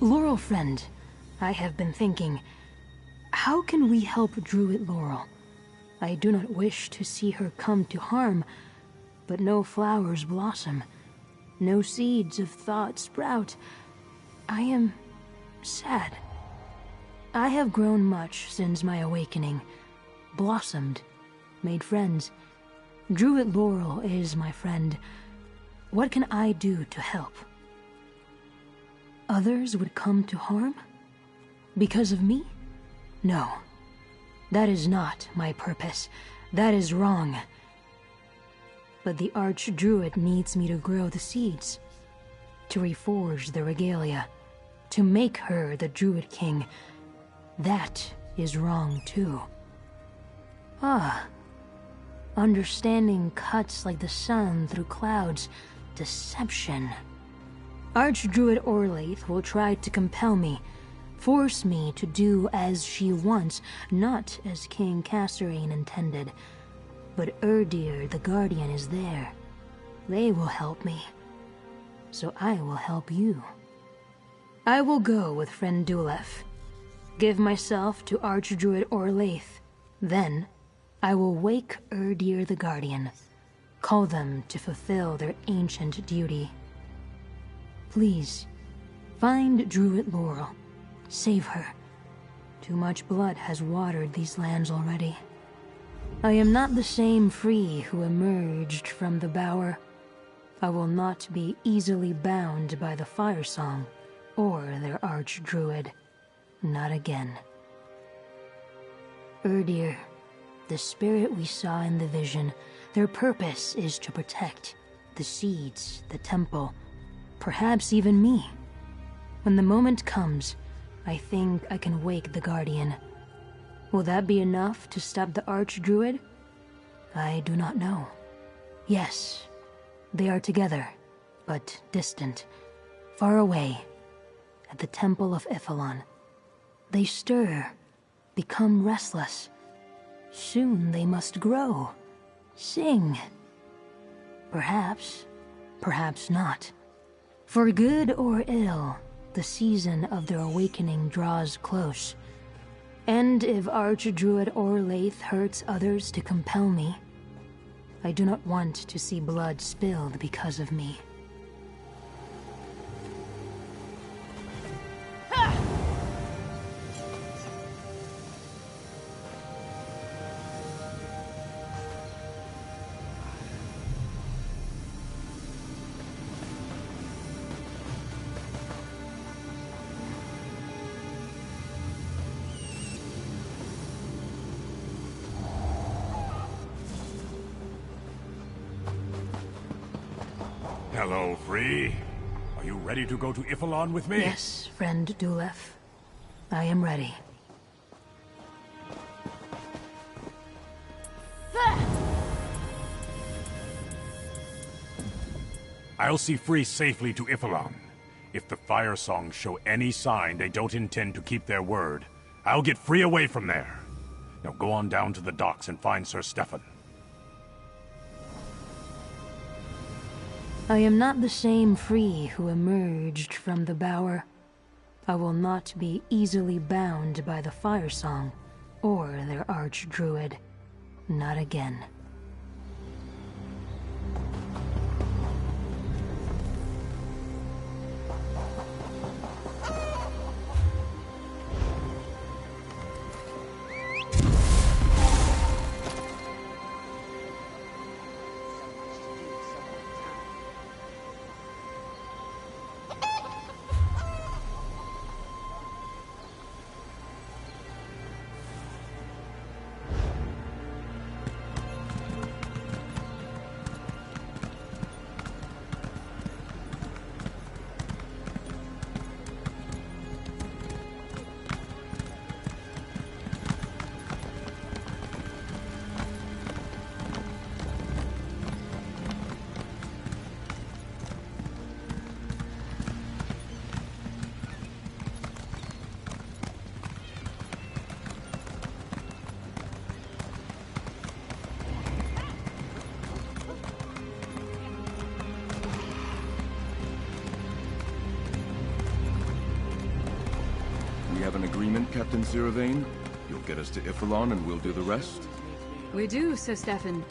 Laurel friend, I have been thinking, how can we help Druid Laurel? I do not wish to see her come to harm, but no flowers blossom, no seeds of thought sprout. I am sad. I have grown much since my awakening, blossomed, made friends. Druid Laurel is my friend. What can I do to help? Others would come to harm? Because of me? No. That is not my purpose. That is wrong. But the Archdruid needs me to grow the seeds, to reforge the regalia, to make her the Druid King. That is wrong too. Ah. Understanding cuts like the sun through clouds. Deception. Archdruid Orlaith will try to compel me, force me to do as she wants, not as King Kasserine intended. But Erdir the Guardian is there. They will help me. So I will help you. I will go with friend Dulef. Give myself to Archdruid Orlaith. Then I will wake Erdir the Guardian. Call them to fulfill their ancient duty. Please, find Druid Laurel. Save her. Too much blood has watered these lands already. I am not the same Free who emerged from the bower. I will not be easily bound by the Fire Song or their Archdruid. Not again. Erdir, the spirit we saw in the vision, their purpose is to protect the seeds, the temple, perhaps even me. When the moment comes, I think I can wake the Guardian. Will that be enough to stop the Archdruid? I do not know. Yes, they are together, but distant, far away, at the Temple of Iphelon. They stir, become restless. Soon they must grow, sing. Perhaps, perhaps not. For good or ill, the season of their awakening draws close. And if Archdruid Orlaith hurts others to compel me, I do not want to see blood spilled because of me. Hello, Free. Are you ready to go to Iphelon with me? Yes, friend Dulef. I am ready. I'll see Free safely to Iphelon. If the Fire Songs show any sign they don't intend to keep their word, I'll get Free away from there. Now go on down to the docks and find Sir Stefan. I am not the same Free who emerged from the bower. I will not be easily bound by the Fire Song or their Archdruid. Not again. have an agreement, Captain Siravain? You'll get us to Ifilon and we'll do the rest? We do, Sir Stefan.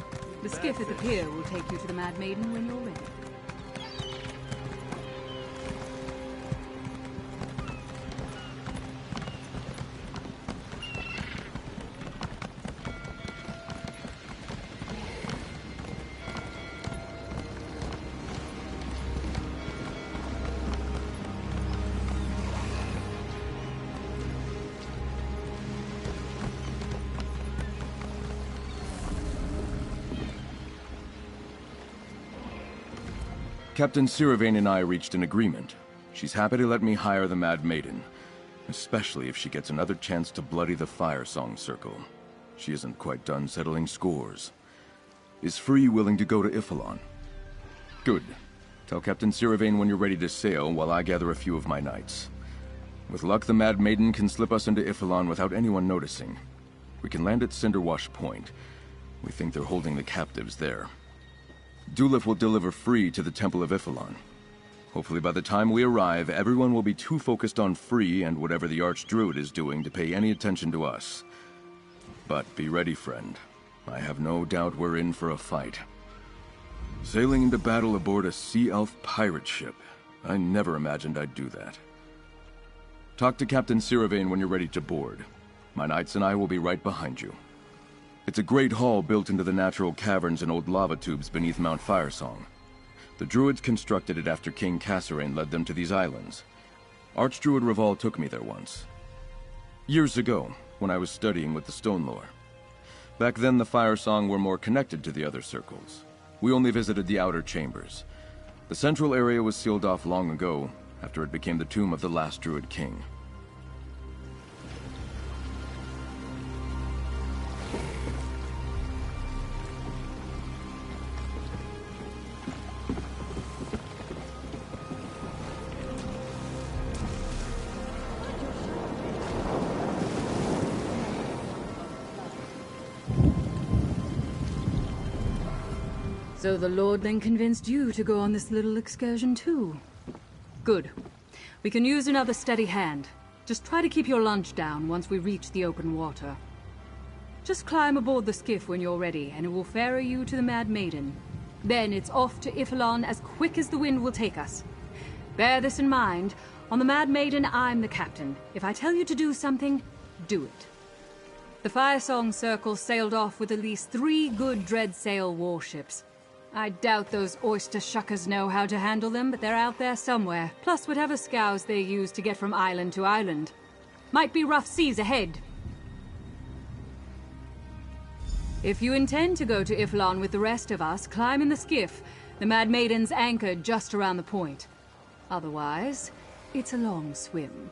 The skiff at the pier will take you to the Mad Maiden when you're ready. Captain Siravain and I reached an agreement. She's happy to let me hire the Mad Maiden, especially if she gets another chance to bloody the Fire Song Circle. She isn't quite done settling scores. Is Free willing to go to Ifilon? Good. Tell Captain Siravain when you're ready to sail while I gather a few of my knights. With luck, the Mad Maiden can slip us into Ifilon without anyone noticing. We can land at Cinderwash Point. We think they're holding the captives there. Dulif will deliver Free to the Temple of Ifilon. Hopefully by the time we arrive, everyone will be too focused on Free and whatever the Archdruid is doing to pay any attention to us. But be ready, friend. I have no doubt we're in for a fight. Sailing into battle aboard a Sea Elf pirate ship. I never imagined I'd do that. Talk to Captain Siravain when you're ready to board. My knights and I will be right behind you. It's a great hall built into the natural caverns and old lava tubes beneath Mount Firesong. The Druids constructed it after King Cassarain led them to these islands. Archdruid Reval took me there once. Years ago, when I was studying with the Stone Lore. Back then, the Firesong were more connected to the other circles. We only visited the outer chambers. The central area was sealed off long ago, after it became the tomb of the last Druid king. So the Lordling convinced you to go on this little excursion too? Good. We can use another steady hand. Just try to keep your lunch down once we reach the open water. Just climb aboard the skiff when you're ready, and it will ferry you to the Mad Maiden. Then it's off to Ifilon as quick as the wind will take us. Bear this in mind. On the Mad Maiden, I'm the captain. If I tell you to do something, do it. The Firesong Circle sailed off with at least 3 good Dreadsail warships. I doubt those oyster shuckers know how to handle them, but they're out there somewhere. Plus whatever scows they use to get from island to island. Might be rough seas ahead. If you intend to go to Ifilon with the rest of us, climb in the skiff. The Mad Maiden's anchored just around the point. Otherwise, it's a long swim.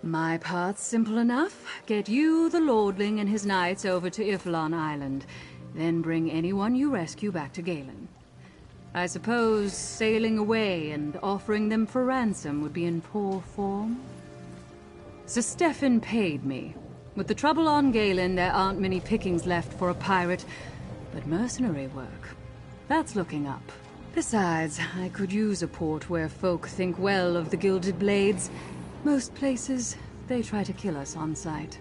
My part's simple enough. Get you, the Lordling, and his knights over to Ifilon Island. Then bring anyone you rescue back to Galen. I suppose sailing away and offering them for ransom would be in poor form? Sir Stefan paid me. With the trouble on Galen, there aren't many pickings left for a pirate, but mercenary work, that's looking up. Besides, I could use a port where folk think well of the Gilded Blades. Most places, they try to kill us on sight.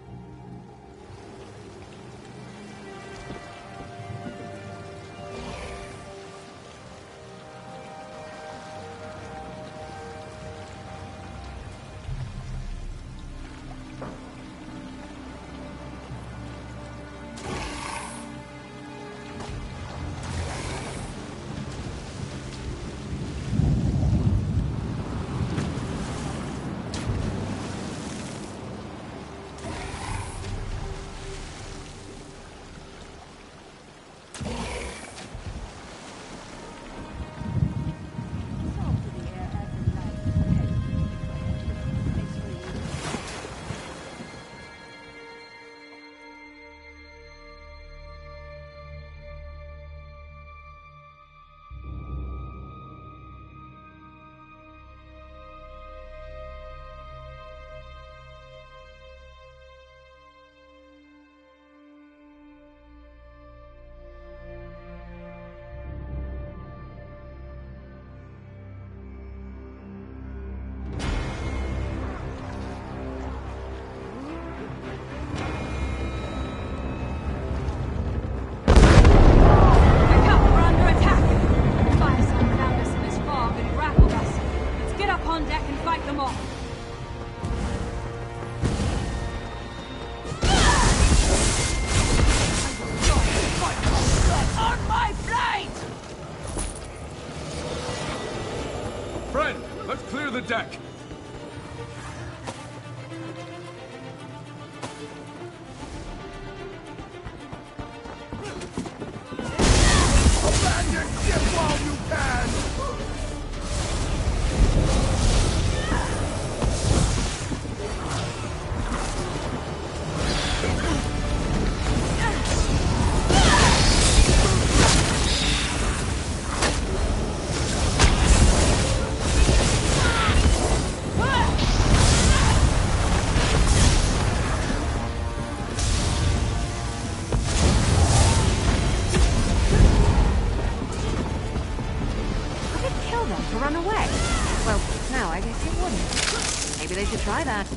deck! Abandon ship while you can! To run away. Well, no, I guess it wouldn't. Maybe they should try that.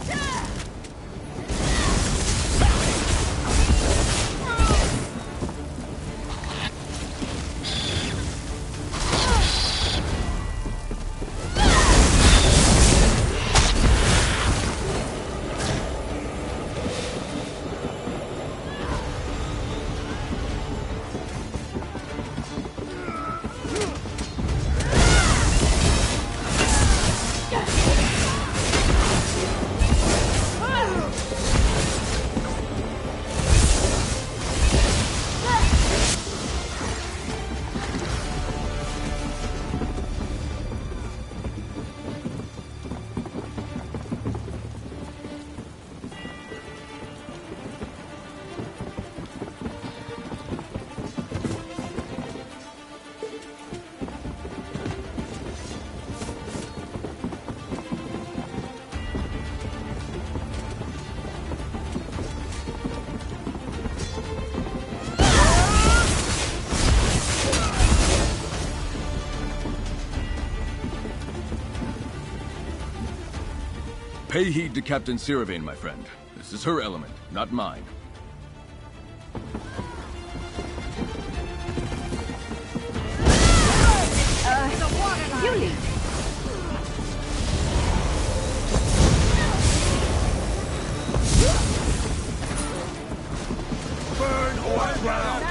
Pay heed to Captain Siravane, my friend. This is her element, not mine. You lead. Burn or drown!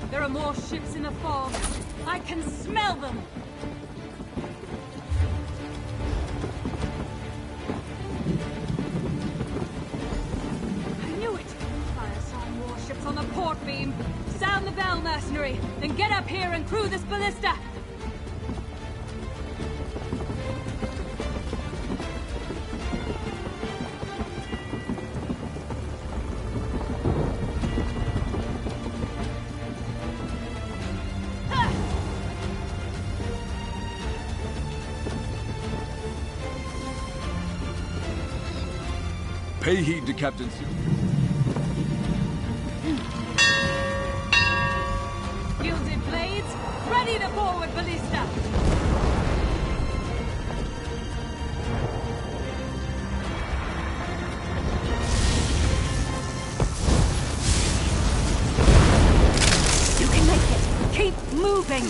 There are more ships in the fog. I can smell them! I knew it! Fire song warships on the port beam. Sound the bell, mercenary. Then get up here and crew this ballista! Pay heed to Captain Gilded blades, ready the forward ballista! You can make it! Keep moving!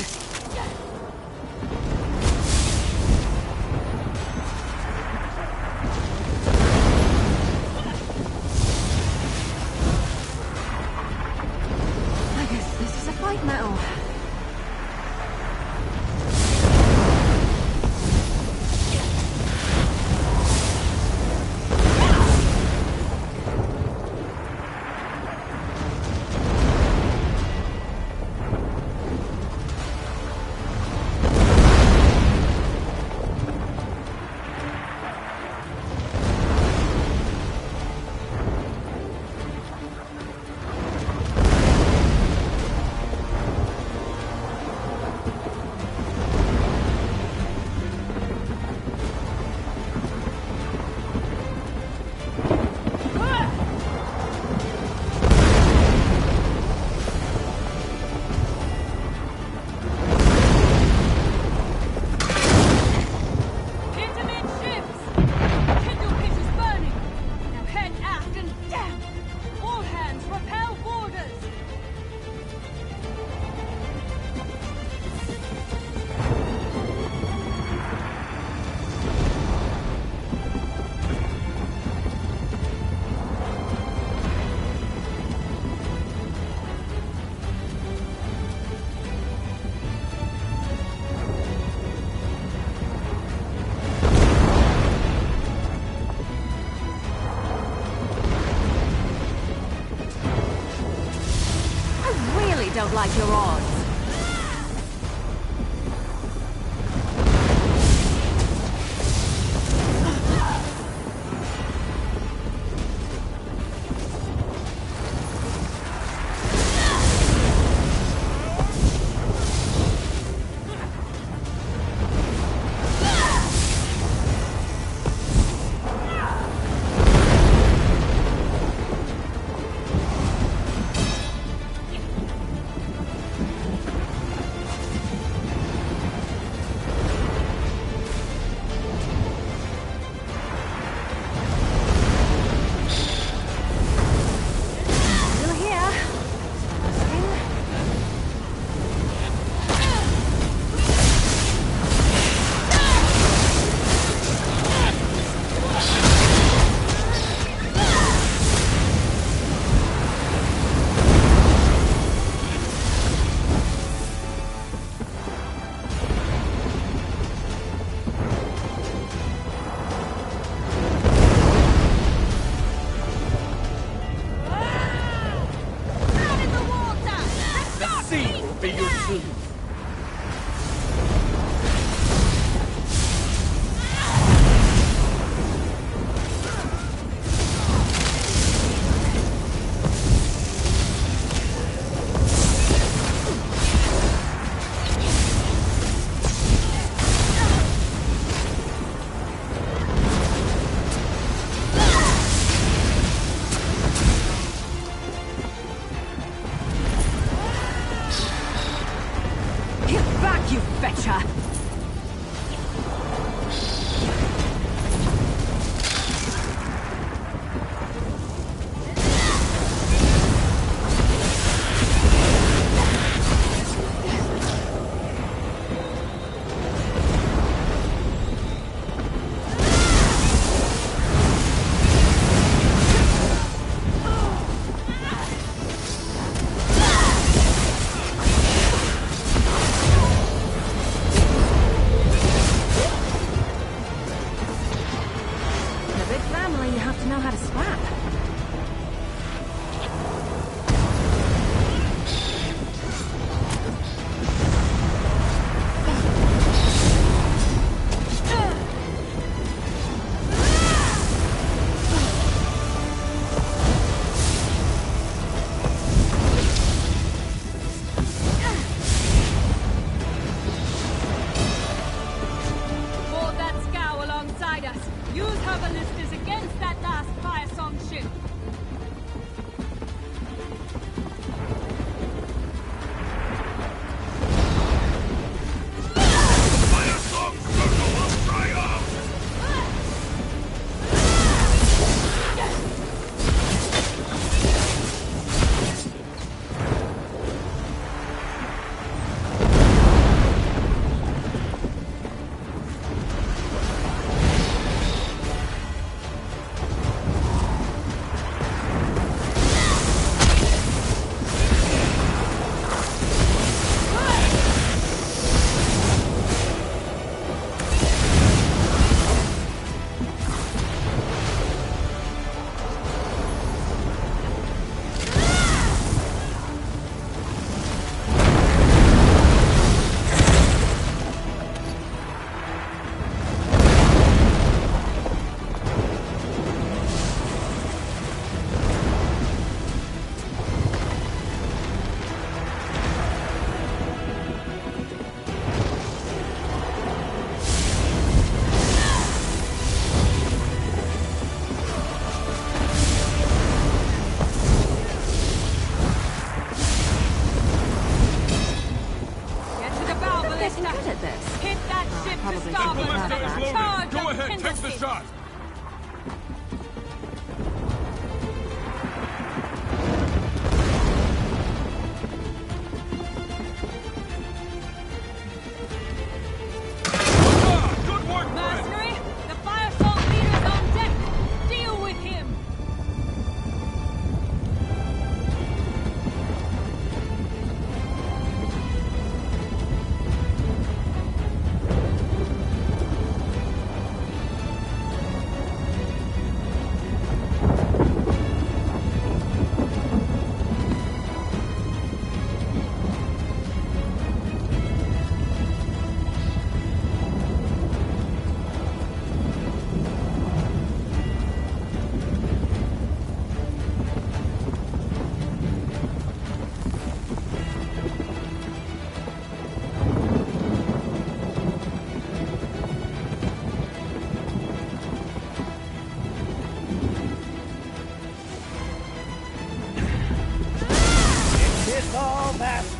like your odds.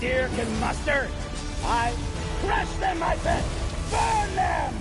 Bastir can muster, I crush them, I bet! Burn them!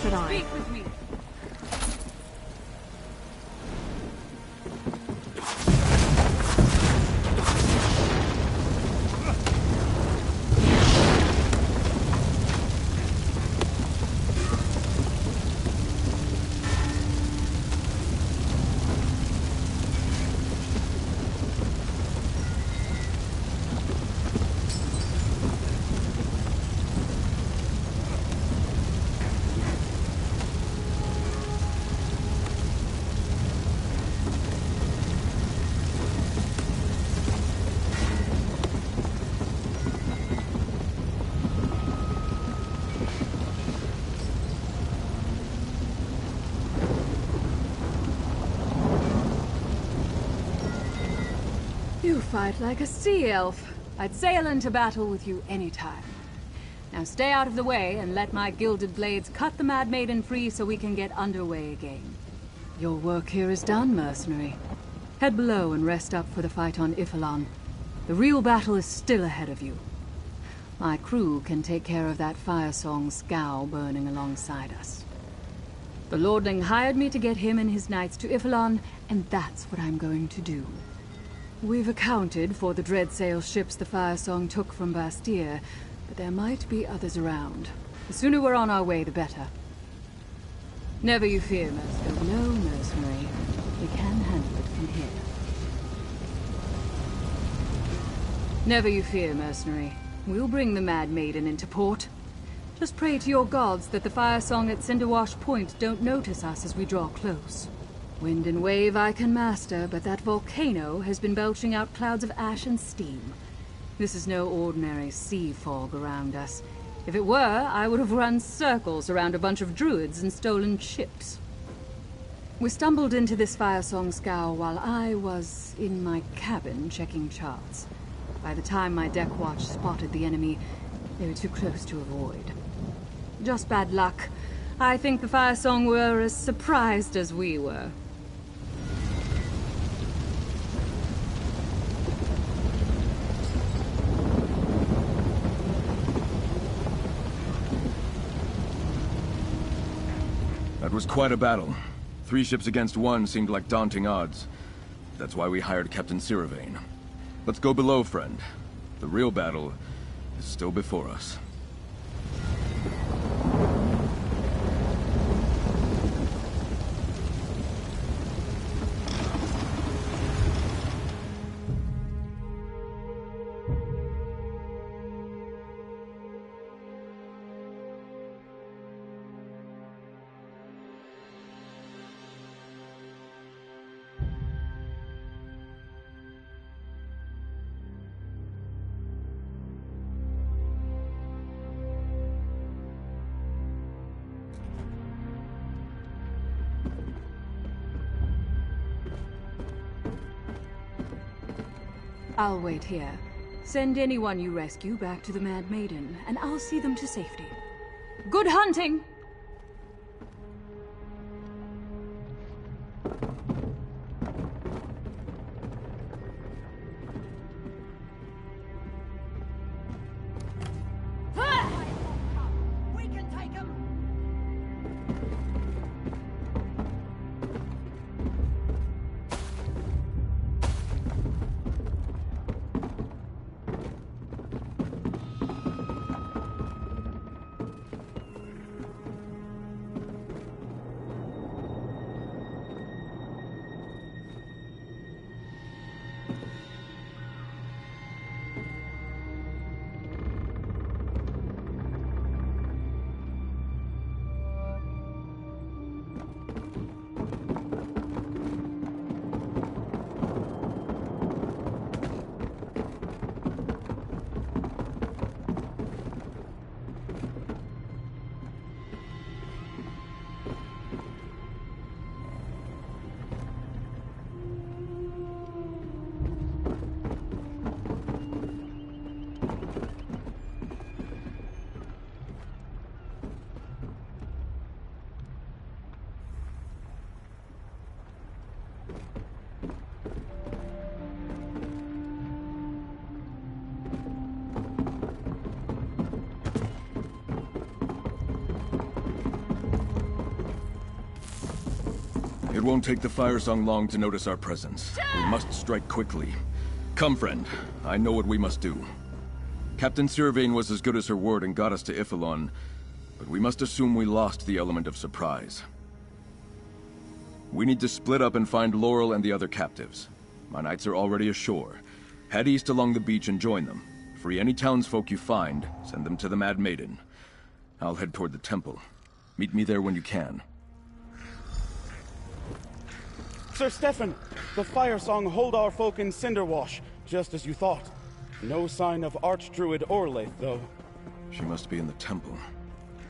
Should I? Speak with me. You fight like a sea elf. I'd sail into battle with you anytime. Now stay out of the way and let my gilded blades cut the Mad Maiden free so we can get underway again. Your work here is done, mercenary. Head below and rest up for the fight on Ifalon. The real battle is still ahead of you. My crew can take care of that Firesong scow burning alongside us. The Lordling hired me to get him and his knights to Ifalon, and that's what I'm going to do. We've accounted for the dreadsail ships the Firesong took from Bastir, but there might be others around. The sooner we're on our way, the better. Never you fear, Mercer. No, mercenary. We can handle it from here. Never you fear, mercenary. We'll bring the Mad Maiden into port. Just pray to your gods that the Firesong at Cinderwash Point don't notice us as we draw close. Wind and wave I can master, but that volcano has been belching out clouds of ash and steam. This is no ordinary sea fog around us. If it were, I would have run circles around a bunch of druids and stolen ships. We stumbled into this Firesong scow while I was in my cabin checking charts. By the time my deck watch spotted the enemy, they were too close to avoid. Just bad luck. I think the Firesong were as surprised as we were. That was quite a battle. 3 ships against 1 seemed like daunting odds. That's why we hired Captain Siravane. Let's go below, friend. The real battle is still before us. I'll wait here. Send anyone you rescue back to the Mad Maiden, and I'll see them to safety. Good hunting! We can take him! It won't take the Fire Song long to notice our presence. We must strike quickly. Come, friend. I know what we must do. Captain Sirvain was as good as her word and got us to Iphelon, but we must assume we lost the element of surprise. We need to split up and find Laurel and the other captives. My knights are already ashore. Head east along the beach and join them. Free any townsfolk you find, send them to the Mad Maiden. I'll head toward the temple. Meet me there when you can. Sir Stefan, the Fire Song hold our folk in Cinderwash, just as you thought. No sign of Archdruid Orlaith, though. She must be in the temple.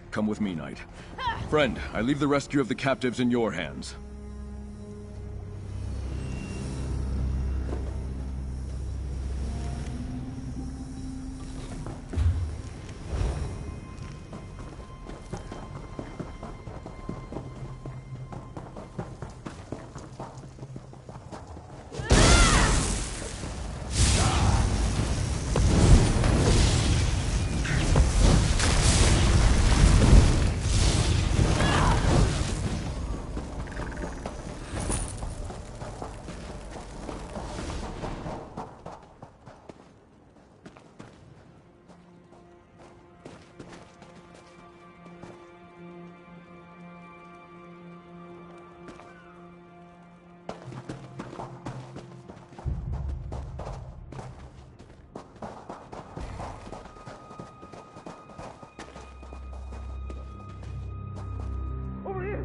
Come with me, knight. Friend, I leave the rescue of the captives in your hands. Over here!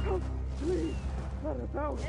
Help! Please! Let us out!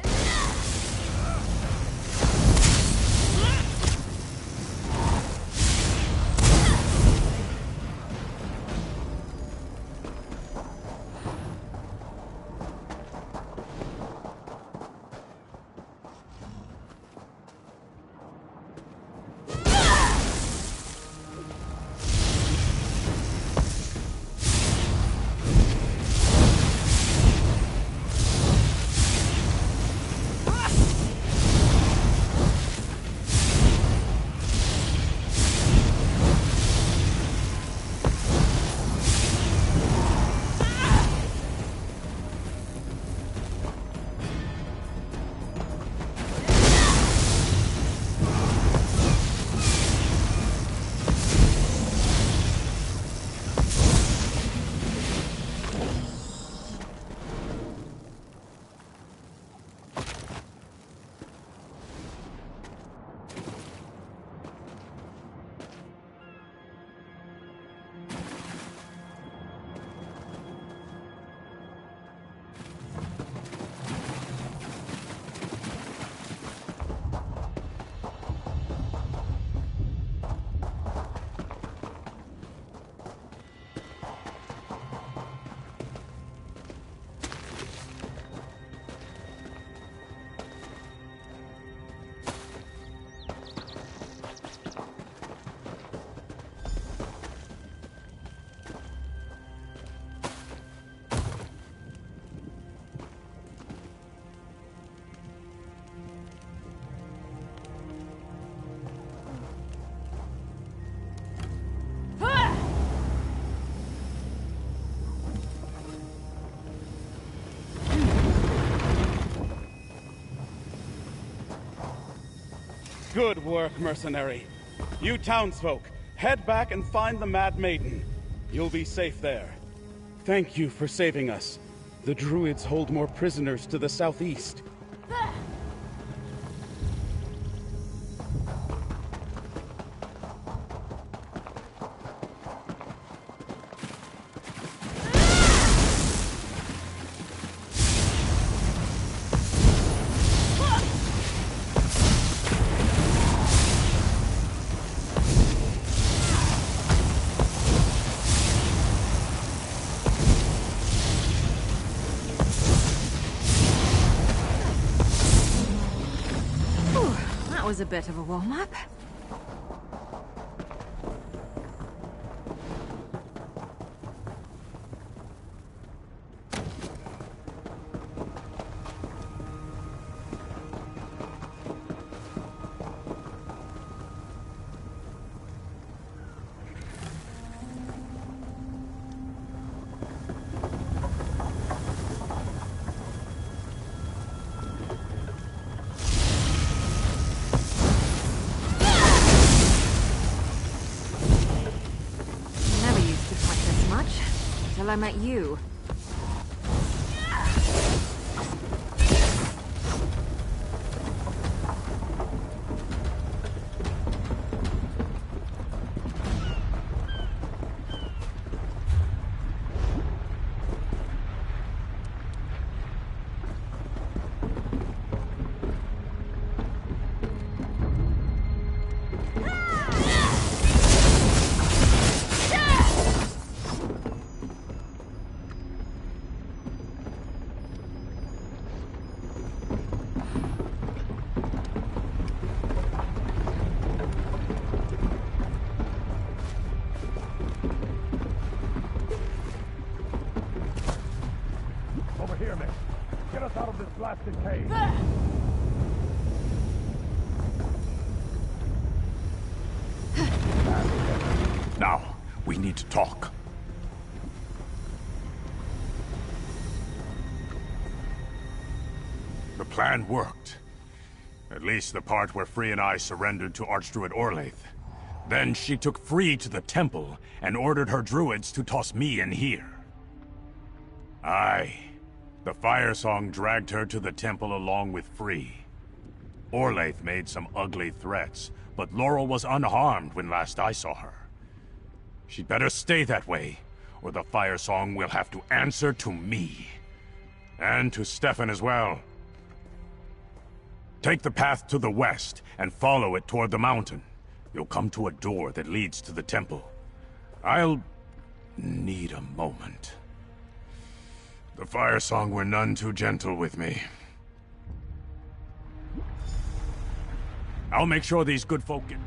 Good work, mercenary. You townsfolk, head back and find the Mad Maiden. You'll be safe there. Thank you for saving us. The Druids hold more prisoners to the southeast. That was a bit of a warm-up. Till I met you. Over here, Mick. Get us out of this blasted cave. Now, we need to talk. The plan worked. At least the part where Free and I surrendered to Archdruid Orlaith. Then she took Free to the temple and ordered her druids to toss me in here. Aye. The Fire Song dragged her to the temple along with Free. Orlaith made some ugly threats, but Laurel was unharmed when last I saw her. She'd better stay that way, or the Fire Song will have to answer to me. And to Stefan as well. Take the path to the west and follow it toward the mountain. You'll come to a door that leads to the temple. I'll need a moment. The Fire Song were none too gentle with me. I'll make sure these good folk get...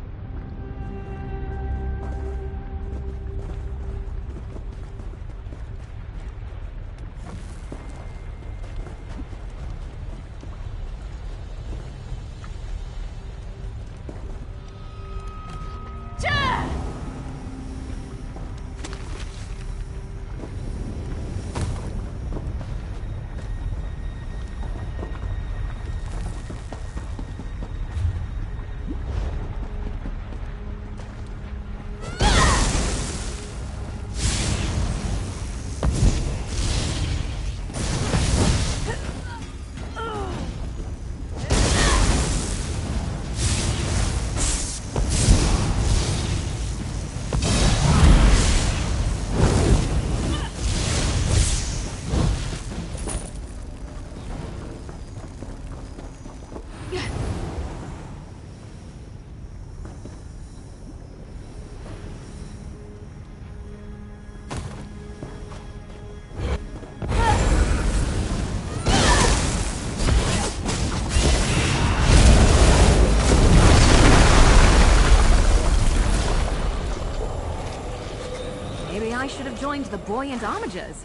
Maybe I should have joined the buoyant homages.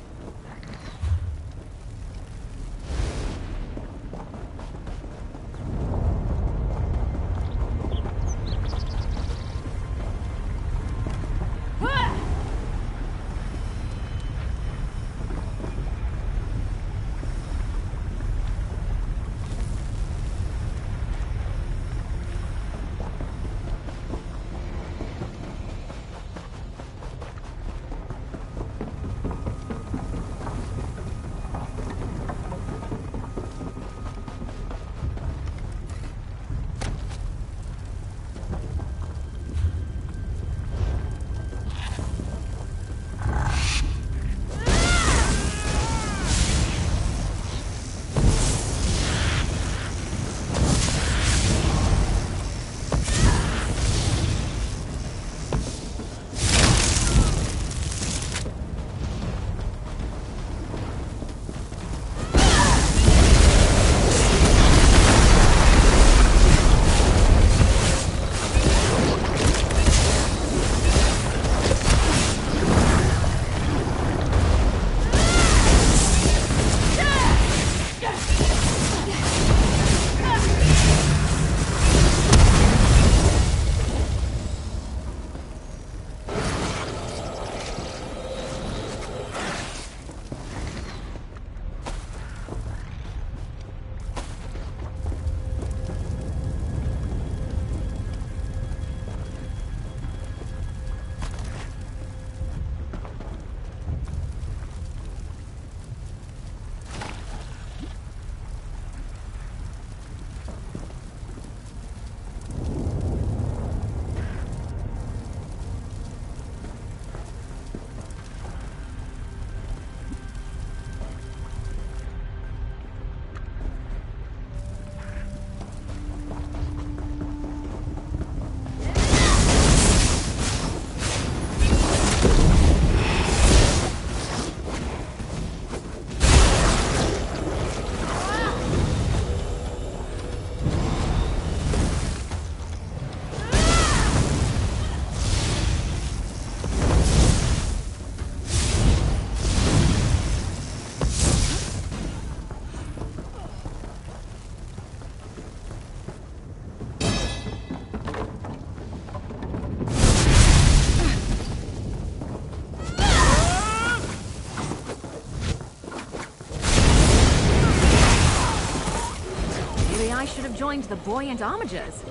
have joined the buoyant homagers.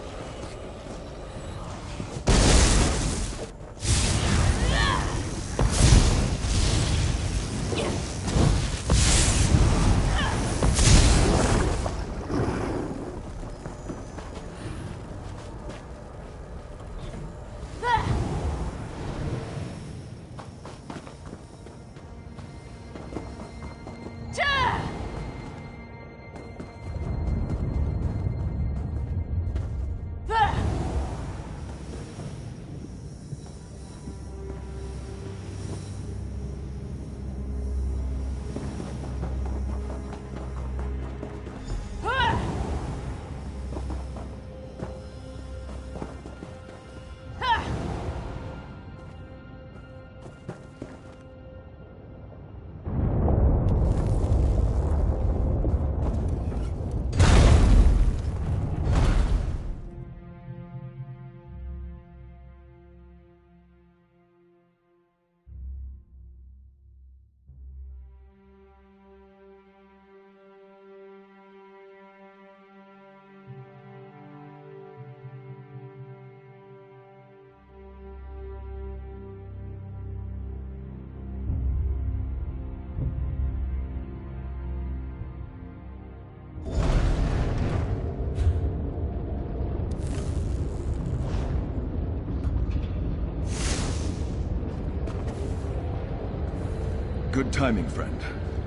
Good timing, friend.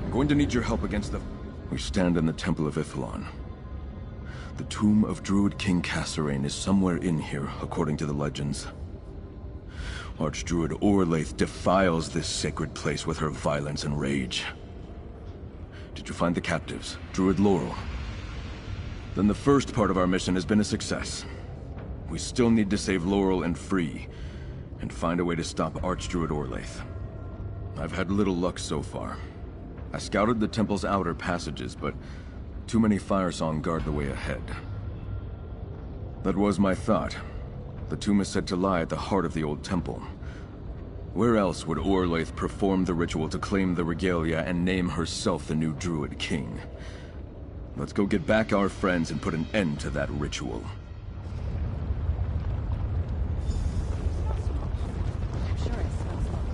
I'm going to need your help against the... We stand in the Temple of Iphelon. The tomb of Druid King Kasserine is somewhere in here, according to the legends. Archdruid Orlaith defiles this sacred place with her violence and rage. Did you find the captives, Druid Laurel? Then the first part of our mission has been a success. We still need to save Laurel and Free, and find a way to stop Archdruid Orlaith. I've had little luck so far. I scouted the temple's outer passages, but too many Firesong guard the way ahead. That was my thought. The tomb is said to lie at the heart of the old temple. Where else would Orlaith perform the ritual to claim the regalia and name herself the new Druid King? Let's go get back our friends and put an end to that ritual. I'm sure it smells lovely.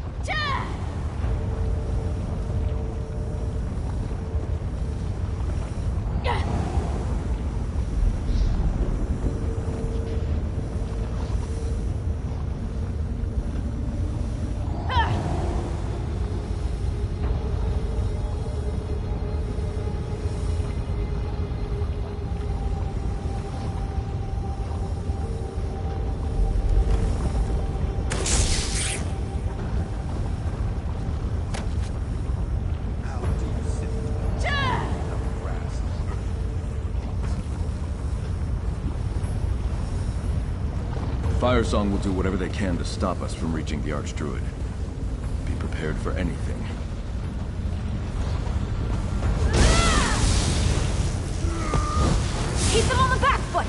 Firesong will do whatever they can to stop us from reaching the Archdruid. Be prepared for anything. Keep them on the back foot!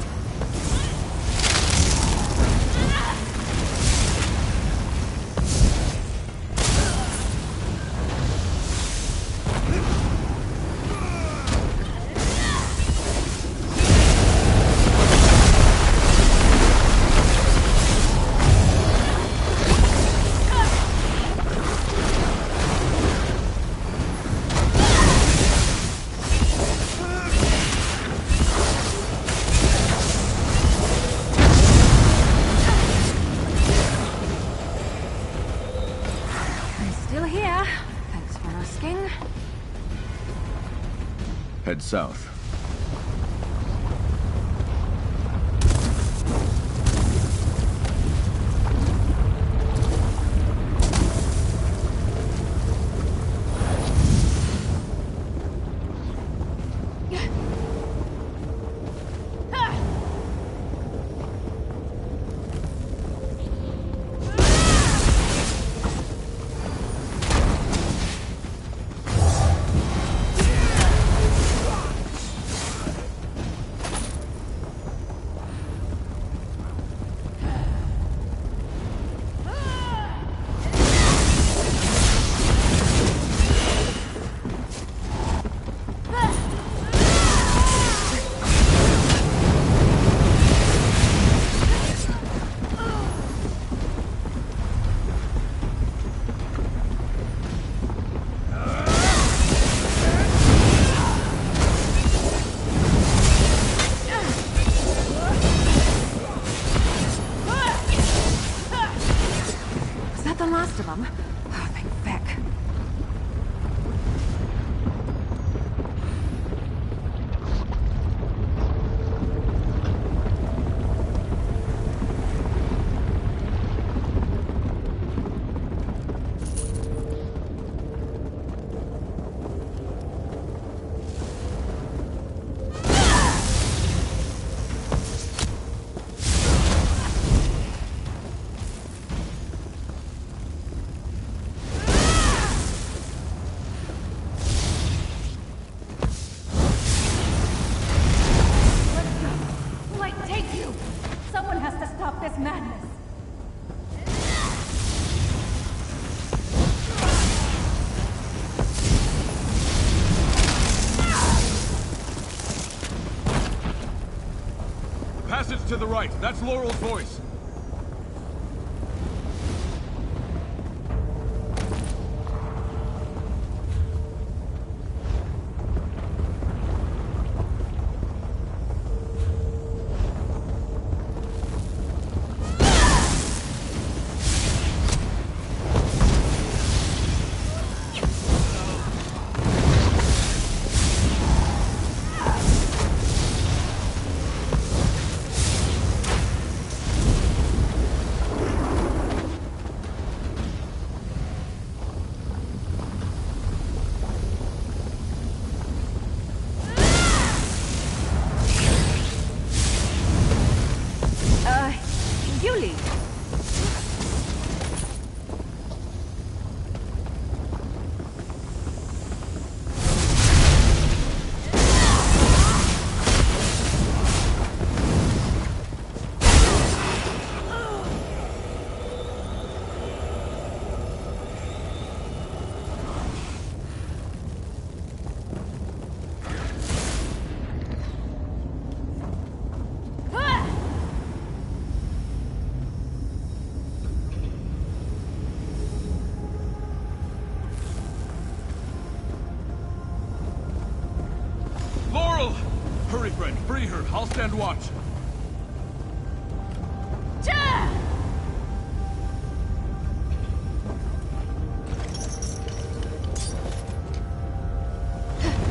Head south. to the right. That's Laurel's voice. Yuli! Laurel! Hurry, friend. Free her. I'll stand watch.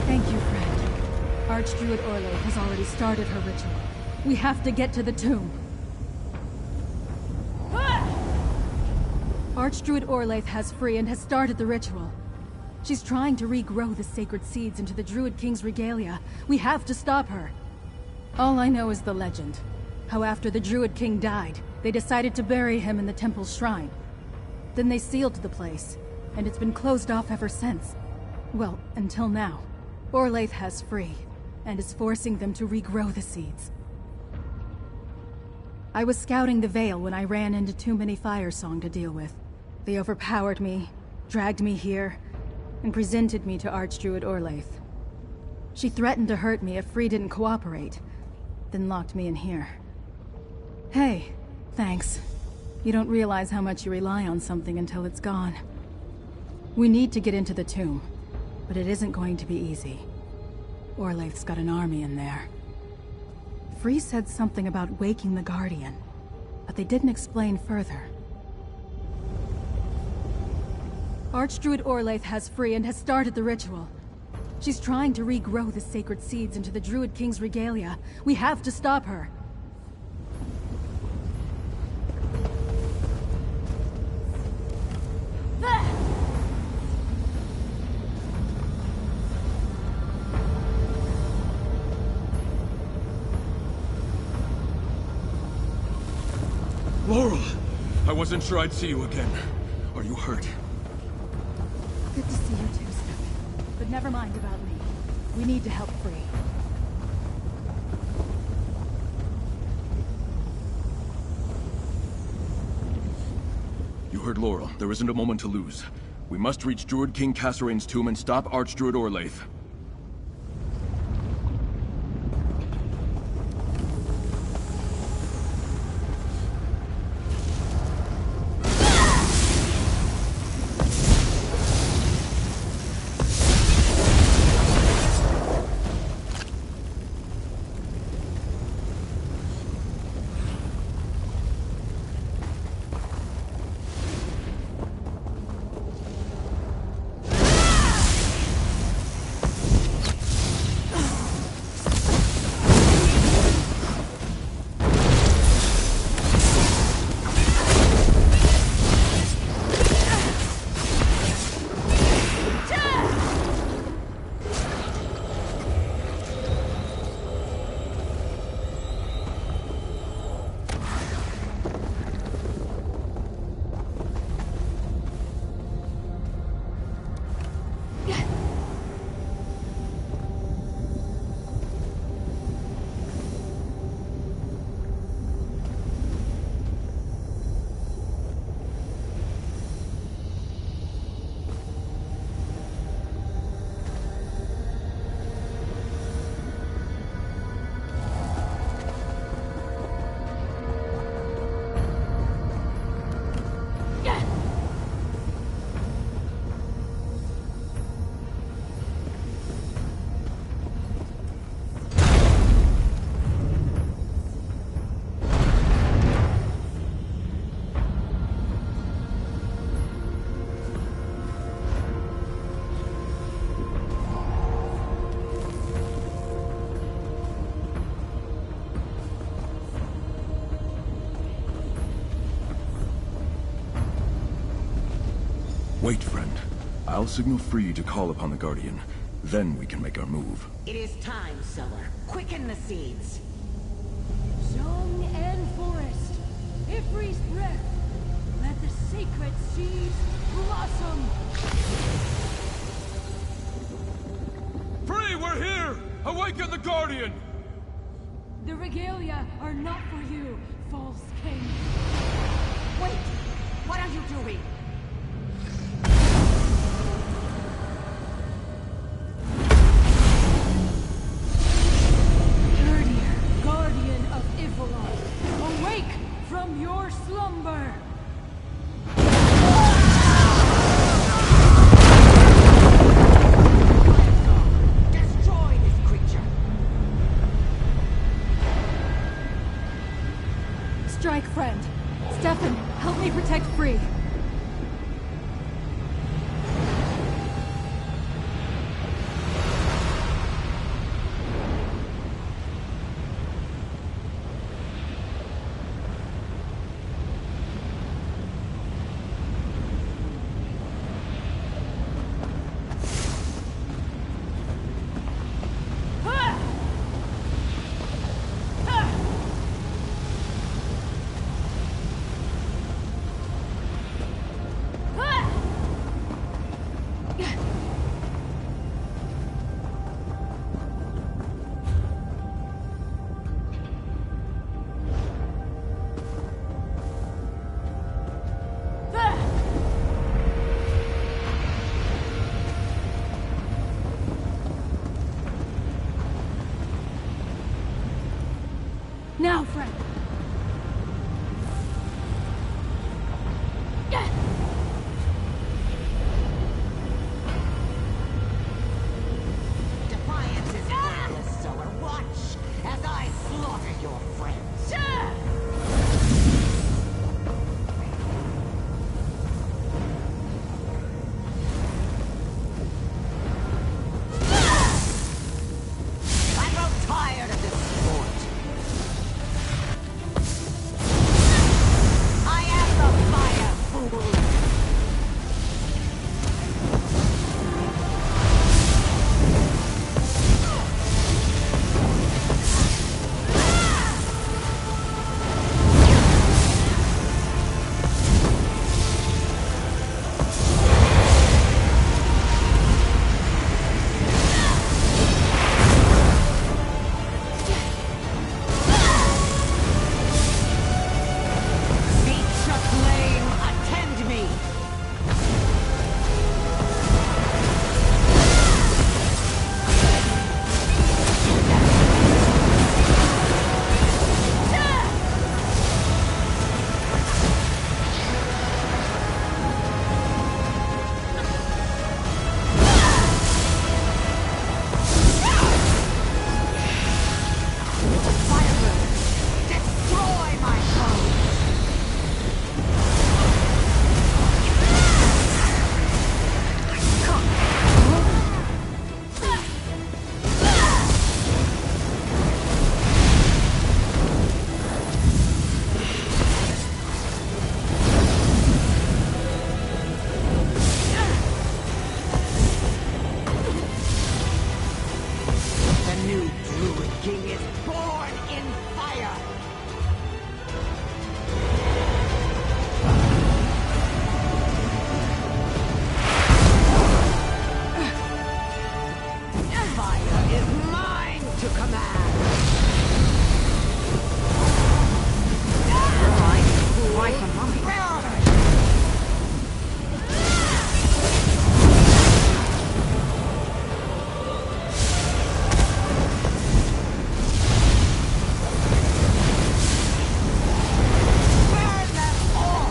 Thank you, friend. Archdruid Orlaith has already started her ritual. We have to get to the tomb. Archdruid Orlaith has free and has started the ritual. She's trying to regrow the sacred seeds into the Druid King's regalia. We have to stop her. All I know is the legend. How after the Druid King died, they decided to bury him in the temple's shrine. Then they sealed the place, and it's been closed off ever since. Well, until now. Orlaith has free, and is forcing them to regrow the seeds. I was scouting the Vale when I ran into too many Firesong to deal with. They overpowered me, dragged me here, and presented me to Archdruid Orlaith. She threatened to hurt me if Free didn't cooperate, then locked me in here. Hey, thanks. You don't realize how much you rely on something until it's gone. We need to get into the tomb, but it isn't going to be easy. Orlaith's got an army in there. Free said something about waking the Guardian, but they didn't explain further. Archdruid Orlaith has free and has started the ritual. She's trying to regrow the sacred seeds into the Druid King's regalia. We have to stop her. Laurel! I wasn't sure I'd see you again. Are you hurt? Good to see you too, Stefan. But never mind about me. We need to help Free. You heard Laurel. There isn't a moment to lose. We must reach Druid King Cassarain's tomb and stop Archdruid Orlaith. I'll signal free to call upon the Guardian. Then we can make our move. It is time, sower. Quicken the seeds. Song and forest, Ifri's breath, let the sacred seeds blossom. Free, we're here! Awaken the Guardian! The regalia are not for you, false king. Wait! What are you doing? Dirtier guardian of Ifalon, awake from your slumber! Destroy this creature! Strike, friend. Stefan, help me protect Free. Now, friend. Defiance is worthless, sower. Watch as I slaughter your friends. I grow tired of this sport. I am the fire fool. Beats of flame, attend me! Firebird, destroy my foes! The new Druid King is born in fire! Fire is mine to command! Why from mine? Burn them all!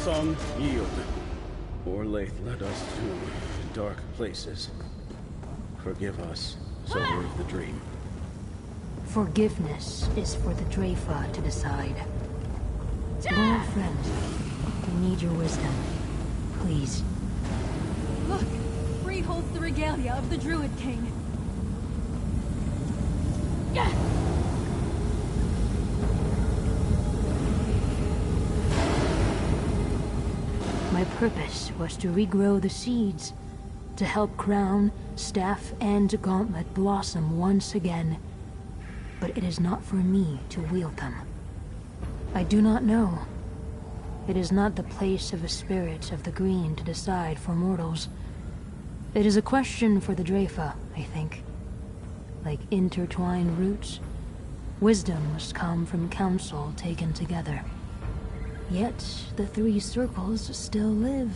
song, yield. Orlaith led us to dark places. Forgive us, sower of the dream. Forgiveness is for the Dreyfa to decide. Loyal friends, we need your wisdom. Please. Look! Free holds the regalia of the Druid King. My purpose was to regrow the seeds, to help crown, staff, and gauntlet blossom once again. But it is not for me to wield them. I do not know. It is not the place of a spirit of the green to decide for mortals. It is a question for the Dreyfa, I think. Like intertwined roots, wisdom must come from counsel taken together. Yet the three circles still live.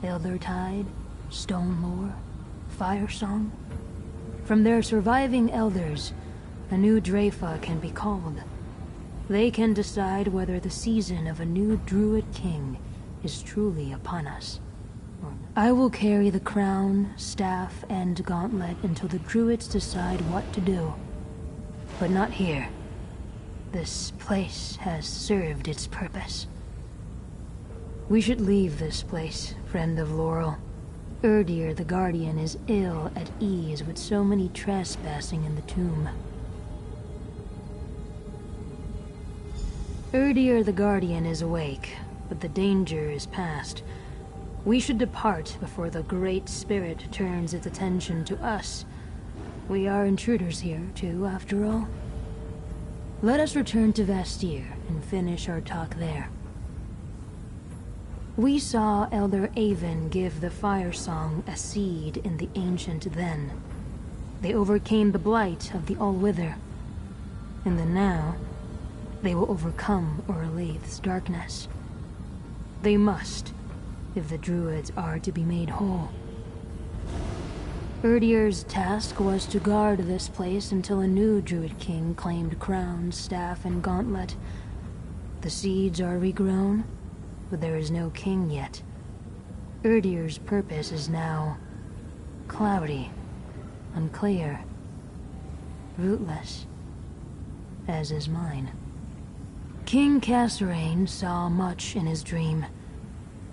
Eldertide, Stone Lore, Fire Song. From their surviving elders, a new Dreyfa can be called. They can decide whether the season of a new Druid King is truly upon us. I will carry the crown, staff, and gauntlet until the Druids decide what to do. But not here. This place has served its purpose. We should leave this place, friend of Laurel. Erdir the Guardian is ill at ease with so many trespassing in the tomb. Erdir the Guardian is awake, but the danger is past. We should depart before the Great Spirit turns its attention to us. We are intruders here, too, after all. Let us return to Vastir and finish our talk there. We saw Elder Avon give the Fire Song a seed in the Ancient Then. They overcame the blight of the All-Wither. In the Now, they will overcome Orlaith's darkness. They must, if the Druids are to be made whole. Erdir's task was to guard this place until a new Druid King claimed crown, staff, and gauntlet. The seeds are regrown, but there is no king yet. Erdir's purpose is now cloudy, unclear, rootless, as is mine. King Kasserine saw much in his dream,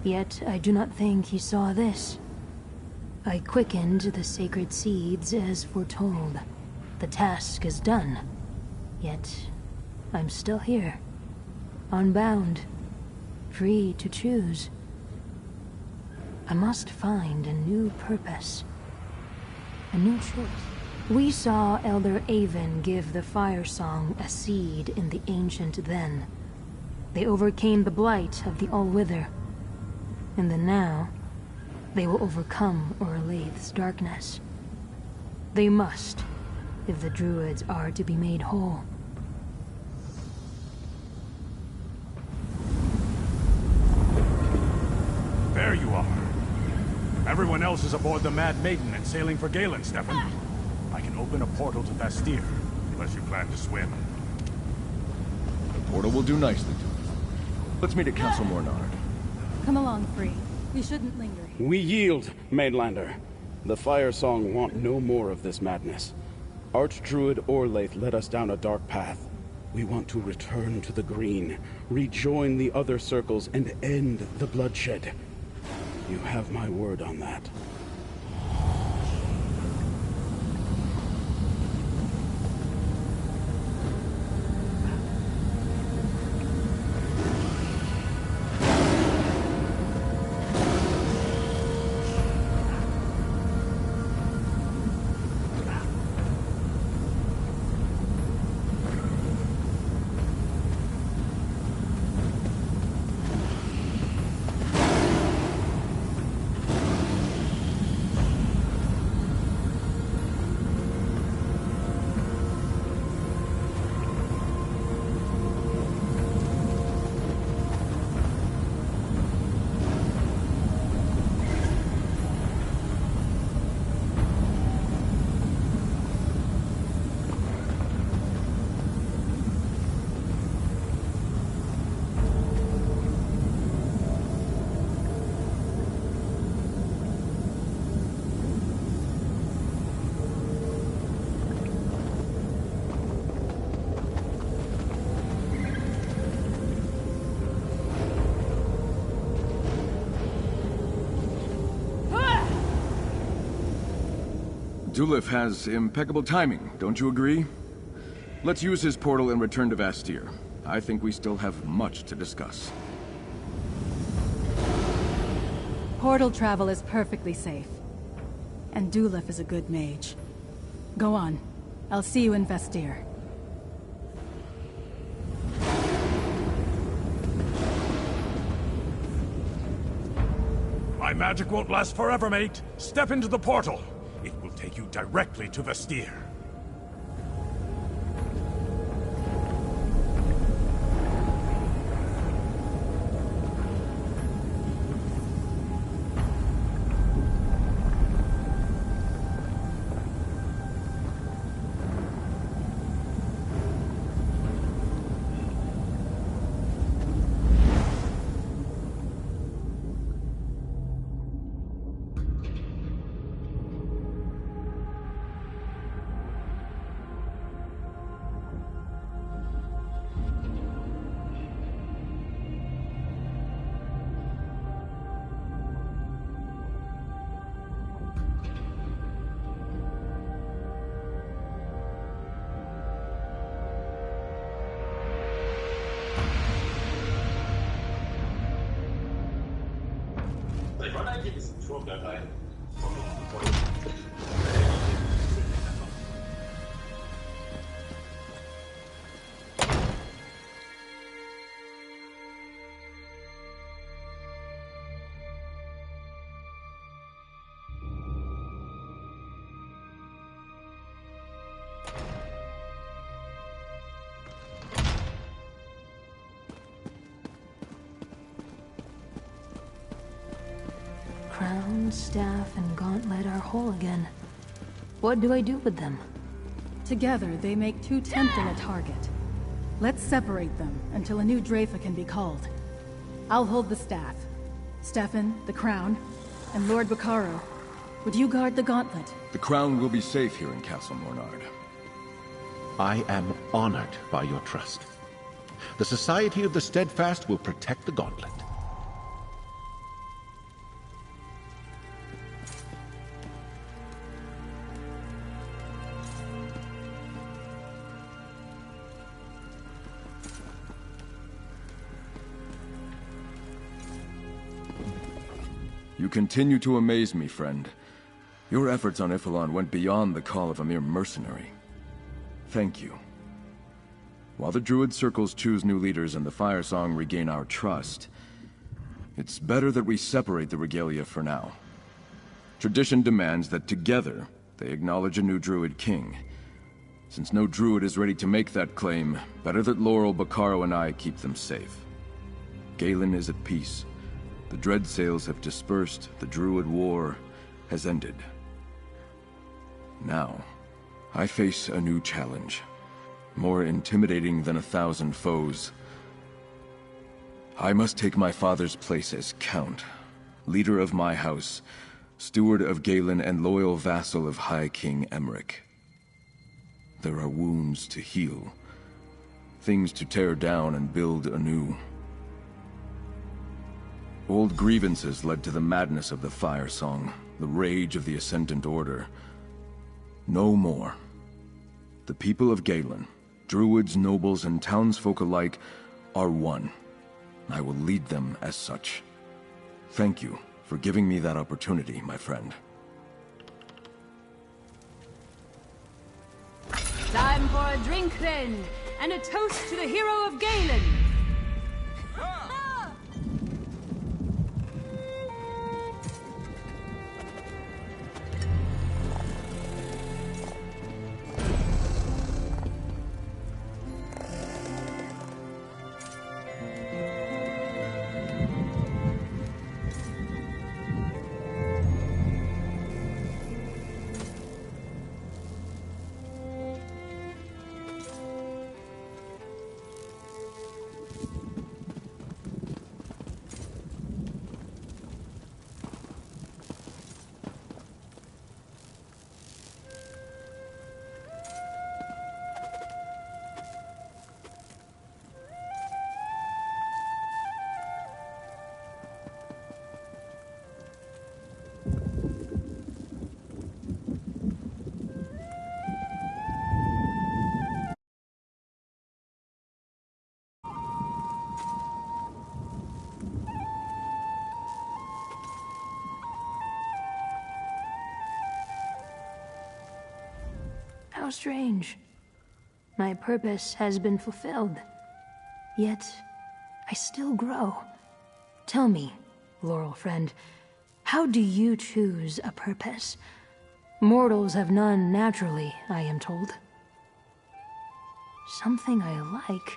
yet I do not think he saw this. I quickened the sacred seeds as foretold. The task is done, yet I'm still here, unbound, free to choose. I must find a new purpose, a new choice. We saw Elder Avon give the Fire Song a seed in the Ancient Then. They overcame the blight of the All-Wither. In the Now, they will overcome Orlaith's darkness. They must, if the Druids are to be made whole. There you are. Everyone else is aboard the Mad Maiden and sailing for Galen, Stefan. I can open a portal to Vastir, unless you plan to swim. The portal will do nicely to us. Let's meet at Castle Mornard. Come along, Free. We shouldn't linger here. We yield, Mainlander. The Fire Song want no more of this madness. Archdruid Orlaith led us down a dark path. We want to return to the green, rejoin the other circles, and end the bloodshed. You have my word on that. Dulif has impeccable timing, don't you agree? Let's use his portal and return to Vastir. I think we still have much to discuss. Portal travel is perfectly safe. And Dulif is a good mage. Go on. I'll see you in Vastir. My magic won't last forever, mate. Step into the portal. It will take you directly to Vastir. Crown, staff, and gauntlet are whole again. What do I do with them? Together, they make too tempting a target. Let's separate them until a new Drafa can be called. I'll hold the staff. Stefan, the crown, and Lord Bacaro. Would you guard the gauntlet? The crown will be safe here in Castle Mornard. I am honored by your trust. The Society of the Steadfast will protect the gauntlet. You continue to amaze me, friend. Your efforts on Ifilon went beyond the call of a mere mercenary. Thank you. While the Druid circles choose new leaders and the Fire Song regain our trust, it's better that we separate the regalia for now. Tradition demands that together they acknowledge a new Druid king. Since no Druid is ready to make that claim, better that Laurel, Bacaro, and I keep them safe. Galen is at peace. The dread sails have dispersed, the Druid war has ended. Now, I face a new challenge, more intimidating than 1,000 foes. I must take my father's place as Count, leader of my house, steward of Galen, and loyal vassal of High King Emmerich. There are wounds to heal, things to tear down and build anew. Old grievances led to the madness of the Fire Song, the rage of the Ascendant Order. No more. The people of Galen, druids, nobles, and townsfolk alike, are one. I will lead them as such. Thank you for giving me that opportunity, my friend. Time for a drink then, and a toast to the hero of Galen. How strange. My purpose has been fulfilled. Yet, I still grow. Tell me, Laurel friend, how do you choose a purpose? Mortals have none naturally, I am told. Something I like.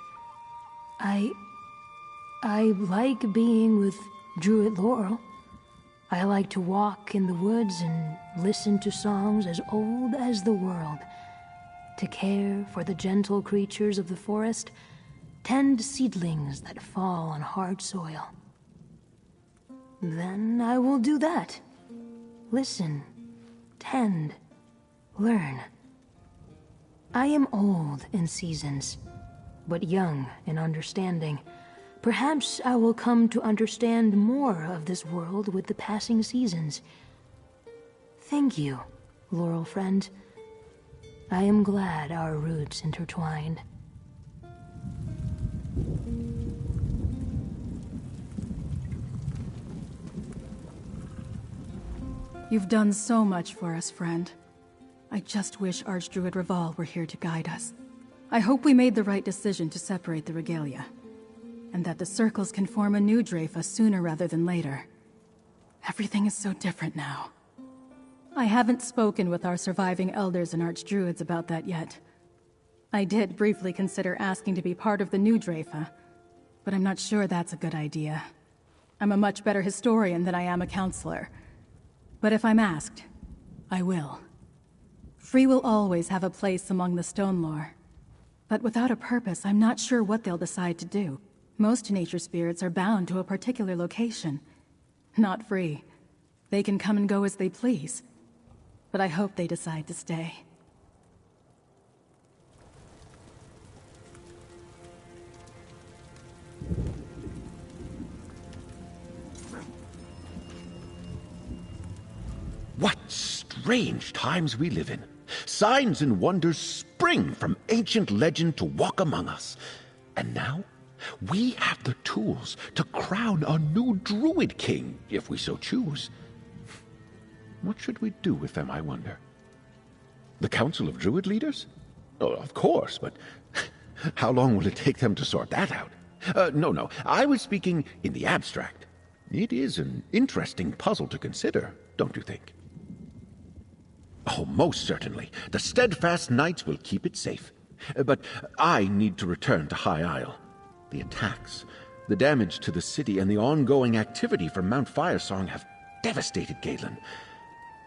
I like being with Druid Laurel. I like to walk in the woods and listen to songs as old as the world. To care for the gentle creatures of the forest, tend seedlings that fall on hard soil. Then I will do that. Listen, tend, learn. I am old in seasons, but young in understanding. Perhaps I will come to understand more of this world with the passing seasons. Thank you, Laurel friend. I am glad our roots intertwined. You've done so much for us, friend. I just wish Archdruid Raval were here to guide us. I hope we made the right decision to separate the regalia, and that the circles can form a new Dreyfa sooner rather than later. Everything is so different now. I haven't spoken with our surviving elders and archdruids about that yet. I did briefly consider asking to be part of the new Dreyfa, but I'm not sure that's a good idea. I'm a much better historian than I am a counselor. But if I'm asked, I will. Free will always have a place among the stone lore. But without a purpose, I'm not sure what they'll decide to do. Most nature spirits are bound to a particular location. Not free. They can come and go as they please. But I hope they decide to stay. What strange times we live in. Signs and wonders spring from ancient legend to walk among us. And now, we have the tools to crown a new druid king, if we so choose. What should we do with them, I wonder? The Council of Druid Leaders? Oh, of course, but how long will it take them to sort that out? No, I was speaking in the abstract. It is an interesting puzzle to consider, don't you think? Oh, most certainly. The steadfast knights will keep it safe. But I need to return to High Isle. The attacks, the damage to the city, and the ongoing activity from Mount Firesong have devastated Galen.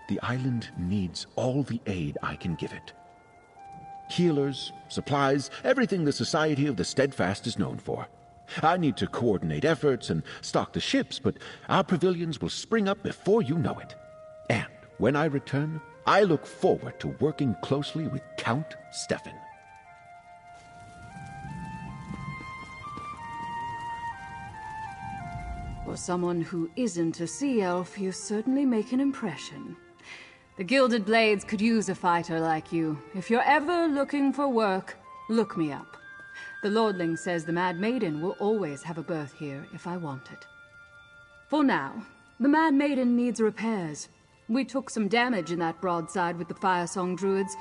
The island needs all the aid I can give it. Healers, supplies, everything the Society of the Steadfast is known for. I need to coordinate efforts and stock the ships, but our pavilions will spring up before you know it. And when I return, I look forward to working closely with Count Stefan. For someone who isn't a sea elf, you certainly make an impression. The Gilded Blades could use a fighter like you. If you're ever looking for work, look me up. The Lordling says the Mad Maiden will always have a berth here if I want it. For now, the Mad Maiden needs repairs. We took some damage in that broadside with the Firesong Druids.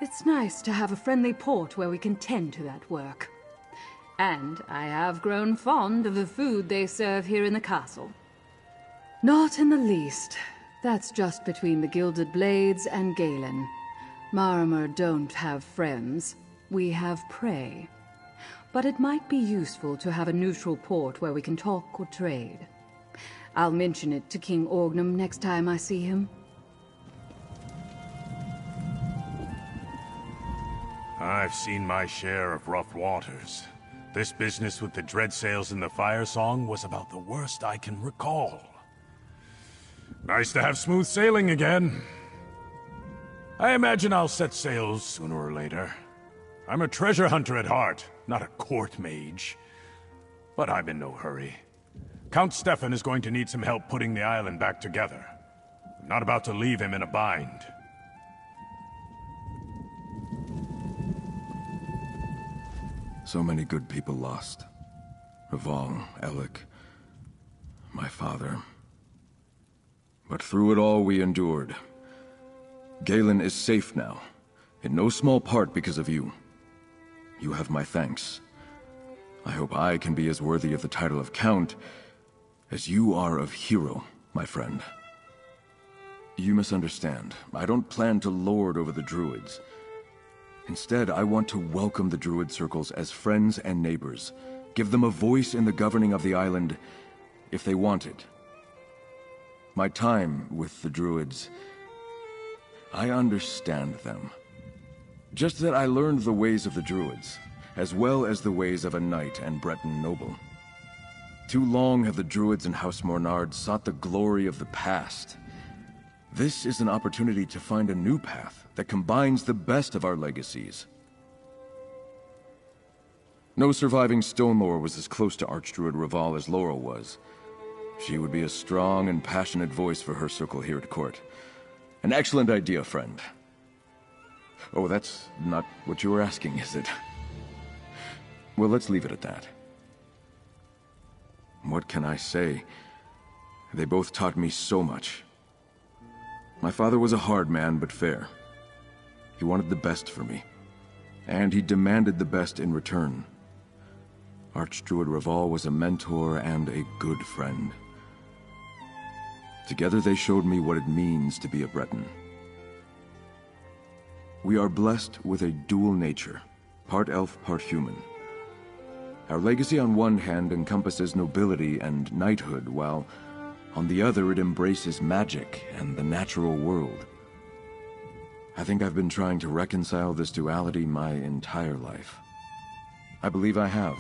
It's nice to have a friendly port where we can tend to that work. And I have grown fond of the food they serve here in the castle. Not in the least. That's just between the Gilded Blades and Galen. Marimer don't have friends. We have prey. But it might be useful to have a neutral port where we can talk or trade. I'll mention it to King Orgnum next time I see him. I've seen my share of rough waters. This business with the dread sails in the Firesong was about the worst I can recall. Nice to have smooth sailing again. I imagine I'll set sails sooner or later. I'm a treasure hunter at heart, not a court mage. But I'm in no hurry. Count Stefan is going to need some help putting the island back together. I'm not about to leave him in a bind. So many good people lost. Raval, Alec, my father. But through it all we endured. Galen is safe now. In no small part because of you. You have my thanks. I hope I can be as worthy of the title of Count as you are of hero, my friend. You misunderstand. I don't plan to lord over the Druids. Instead, I want to welcome the Druid circles as friends and neighbors. Give them a voice in the governing of the island, if they want it. My time with the Druids, I understand them. Just that I learned the ways of the Druids, as well as the ways of a knight and Breton noble. Too long have the Druids in House Mornard sought the glory of the past. This is an opportunity to find a new path that combines the best of our legacies. No surviving Stonelore was as close to Archdruid Raval as Laurel was. She would be a strong and passionate voice for her circle here at court. An excellent idea, friend. Oh, that's not what you were asking, is it? Well, let's leave it at that. What can I say? They both taught me so much. My father was a hard man, but fair. He wanted the best for me, and he demanded the best in return. Archdruid Raval was a mentor and a good friend. Together they showed me what it means to be a Breton. We are blessed with a dual nature, part elf, part human. Our legacy on one hand encompasses nobility and knighthood, while on the other it embraces magic and the natural world. I think I've been trying to reconcile this duality my entire life. I believe I have.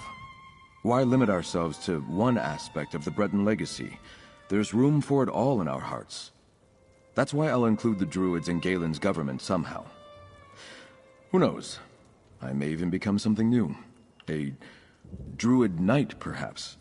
Why limit ourselves to one aspect of the Breton legacy? There's room for it all in our hearts. That's why I'll include the Druids in Galen's government somehow. Who knows? I may even become something new. A Druid Knight, perhaps.